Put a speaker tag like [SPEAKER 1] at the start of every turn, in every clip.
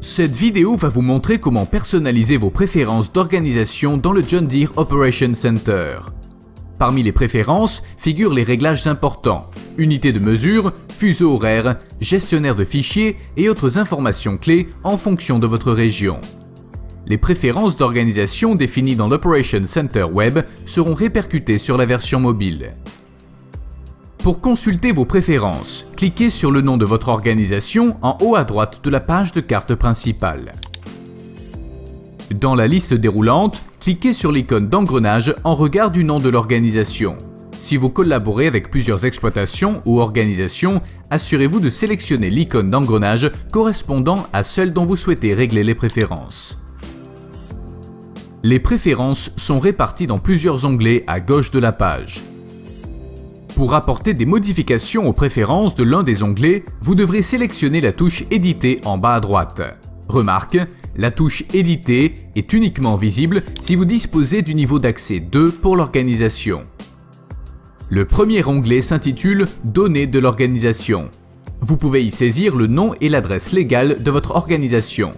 [SPEAKER 1] Cette vidéo va vous montrer comment personnaliser vos préférences d'organisation dans le John Deere Operations Center. Parmi les préférences figurent les réglages importants, unités de mesure, fuseaux horaires, gestionnaire de fichiers et autres informations clés en fonction de votre région. Les préférences d'organisation définies dans l'Operations Center Web seront répercutées sur la version mobile. Pour consulter vos préférences, cliquez sur le nom de votre organisation en haut à droite de la page de carte principale. Dans la liste déroulante, cliquez sur l'icône d'engrenage en regard du nom de l'organisation. Si vous collaborez avec plusieurs exploitations ou organisations, assurez-vous de sélectionner l'icône d'engrenage correspondant à celle dont vous souhaitez régler les préférences. Les préférences sont réparties dans plusieurs onglets à gauche de la page. Pour apporter des modifications aux préférences de l'un des onglets, vous devrez sélectionner la touche « Éditer » en bas à droite. Remarque, la touche « Éditer » est uniquement visible si vous disposez du niveau d'accès 2 pour l'organisation. Le premier onglet s'intitule « Données de l'organisation ». Vous pouvez y saisir le nom et l'adresse légale de votre organisation.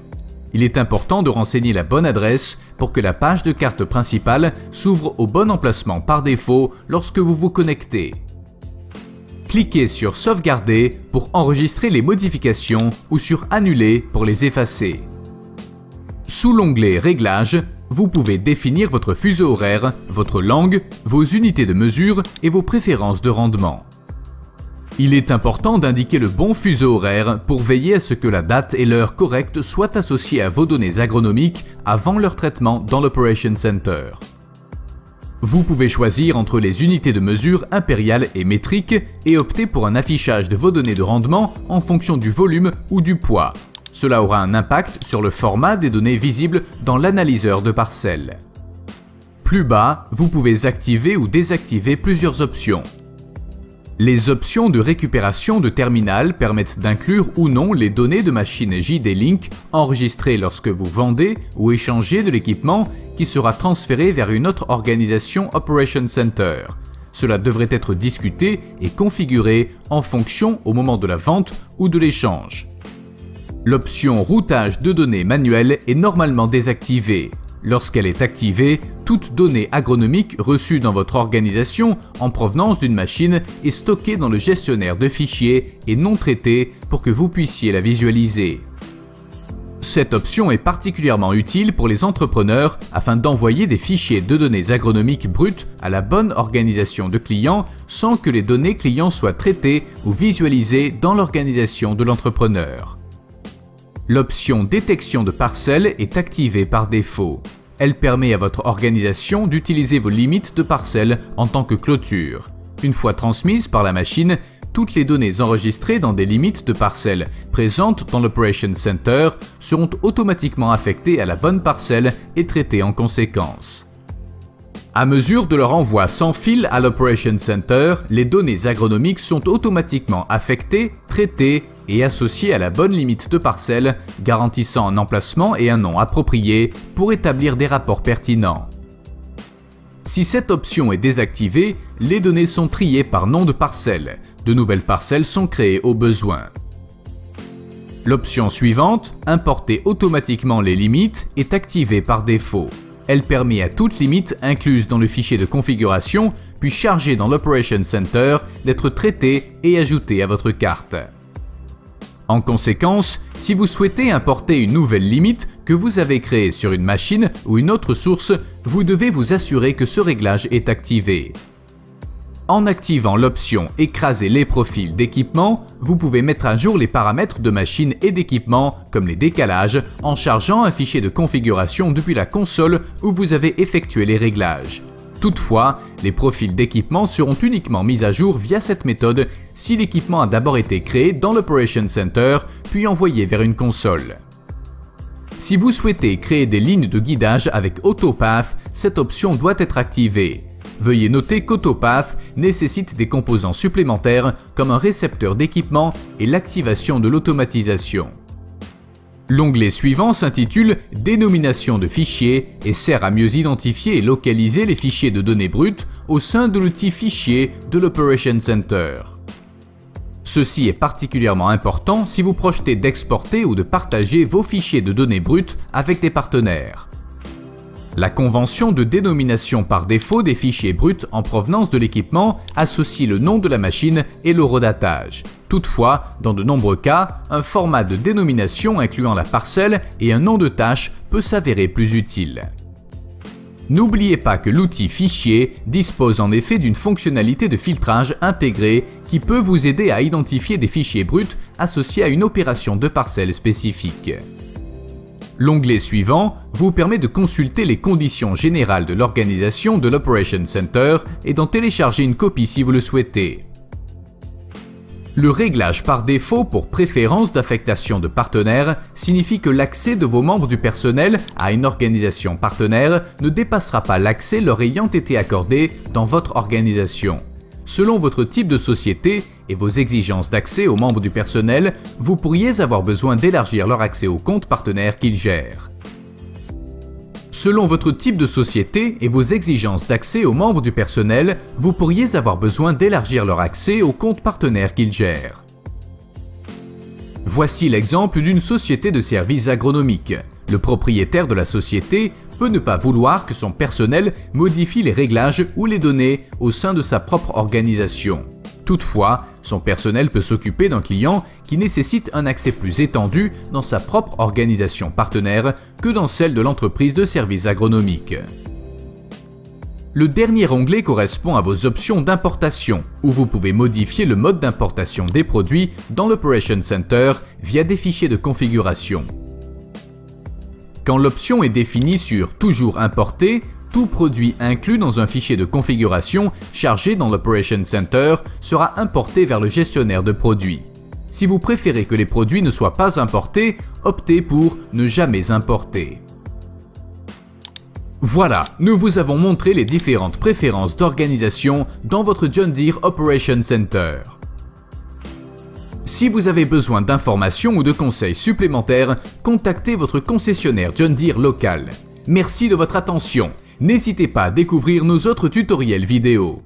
[SPEAKER 1] Il est important de renseigner la bonne adresse pour que la page de carte principale s'ouvre au bon emplacement par défaut lorsque vous vous connectez. Cliquez sur « Sauvegarder » pour enregistrer les modifications ou sur « Annuler » pour les effacer. Sous l'onglet « Réglages », vous pouvez définir votre fuseau horaire, votre langue, vos unités de mesure et vos préférences de rendement. Il est important d'indiquer le bon fuseau horaire pour veiller à ce que la date et l'heure correcte soient associées à vos données agronomiques avant leur traitement dans l'Operation Center. Vous pouvez choisir entre les unités de mesure impériales et métriques et opter pour un affichage de vos données de rendement en fonction du volume ou du poids. Cela aura un impact sur le format des données visibles dans l'analyseur de parcelles. Plus bas, vous pouvez activer ou désactiver plusieurs options. Les options de récupération de terminal permettent d'inclure ou non les données de machine JD-Link enregistrées lorsque vous vendez ou échangez de l'équipement qui sera transféré vers une autre organisation Operation Center. Cela devrait être discuté et configuré en fonction au moment de la vente ou de l'échange. L'option routage de données manuelles est normalement désactivée. Lorsqu'elle est activée, toute donnée agronomique reçue dans votre organisation en provenance d'une machine est stockée dans le gestionnaire de fichiers et non traitée pour que vous puissiez la visualiser. Cette option est particulièrement utile pour les entrepreneurs afin d'envoyer des fichiers de données agronomiques brutes à la bonne organisation de clients sans que les données clients soient traitées ou visualisées dans l'organisation de l'entrepreneur. L'option détection de parcelles est activée par défaut. Elle permet à votre organisation d'utiliser vos limites de parcelles en tant que clôture. Une fois transmises par la machine, toutes les données enregistrées dans des limites de parcelles présentes dans l'Operation Center seront automatiquement affectées à la bonne parcelle et traitées en conséquence. À mesure de leur envoi sans fil à l'Operation Center, les données agronomiques sont automatiquement affectées, traitées et associées à la bonne limite de parcelle, garantissant un emplacement et un nom appropriés pour établir des rapports pertinents. Si cette option est désactivée, les données sont triées par nom de parcelle. De nouvelles parcelles sont créées au besoin. L'option suivante, importer automatiquement les limites, est activée par défaut. Elle permet à toute limite incluse dans le fichier de configuration, puis chargée dans l'Operation Center, d'être traitée et ajoutée à votre carte. En conséquence, si vous souhaitez importer une nouvelle limite que vous avez créée sur une machine ou une autre source, vous devez vous assurer que ce réglage est activé. En activant l'option « Écraser les profils d'équipement », vous pouvez mettre à jour les paramètres de machine et d'équipement, comme les décalages, en chargeant un fichier de configuration depuis la console où vous avez effectué les réglages. Toutefois, les profils d'équipement seront uniquement mis à jour via cette méthode si l'équipement a d'abord été créé dans l'Operation Center, puis envoyé vers une console. Si vous souhaitez créer des lignes de guidage avec AutoPath, cette option doit être activée. Veuillez noter qu'AutoPath nécessite des composants supplémentaires comme un récepteur d'équipement et l'activation de l'automatisation. L'onglet suivant s'intitule « Dénomination de fichiers » et sert à mieux identifier et localiser les fichiers de données brutes au sein de l'outil Fichiers de l'Operation Center. Ceci est particulièrement important si vous projetez d'exporter ou de partager vos fichiers de données brutes avec des partenaires. La convention de dénomination par défaut des fichiers bruts en provenance de l'équipement associe le nom de la machine et l'horodatage. Toutefois, dans de nombreux cas, un format de dénomination incluant la parcelle et un nom de tâche peut s'avérer plus utile. N'oubliez pas que l'outil Fichier dispose en effet d'une fonctionnalité de filtrage intégrée qui peut vous aider à identifier des fichiers bruts associés à une opération de parcelle spécifique. L'onglet suivant vous permet de consulter les conditions générales de l'organisation de l'Operation Center et d'en télécharger une copie si vous le souhaitez. Le réglage par défaut pour préférence d'affectation de partenaire signifie que l'accès de vos membres du personnel à une organisation partenaire ne dépassera pas l'accès leur ayant été accordé dans votre organisation. Selon votre type de société et vos exigences d'accès aux membres du personnel, vous pourriez avoir besoin d'élargir leur accès aux comptes partenaires qu'ils gèrent. Selon votre type de société et vos exigences d'accès aux membres du personnel, vous pourriez avoir besoin d'élargir leur accès aux comptes partenaires qu'ils gèrent. Voici l'exemple d'une société de services agronomiques. Le propriétaire de la société peut ne pas vouloir que son personnel modifie les réglages ou les données au sein de sa propre organisation. Toutefois, son personnel peut s'occuper d'un client qui nécessite un accès plus étendu dans sa propre organisation partenaire que dans celle de l'entreprise de services agronomiques. Le dernier onglet correspond à vos options d'importation, où vous pouvez modifier le mode d'importation des produits dans l'Operation Center via des fichiers de configuration. Quand l'option est définie sur « Toujours importer », tout produit inclus dans un fichier de configuration chargé dans l'Operation Center sera importé vers le gestionnaire de produits. Si vous préférez que les produits ne soient pas importés, optez pour « Ne jamais importer ». Voilà, nous vous avons montré les différentes préférences d'organisation dans votre John Deere Operation Center. Si vous avez besoin d'informations ou de conseils supplémentaires, contactez votre concessionnaire John Deere local. Merci de votre attention. N'hésitez pas à découvrir nos autres tutoriels vidéo.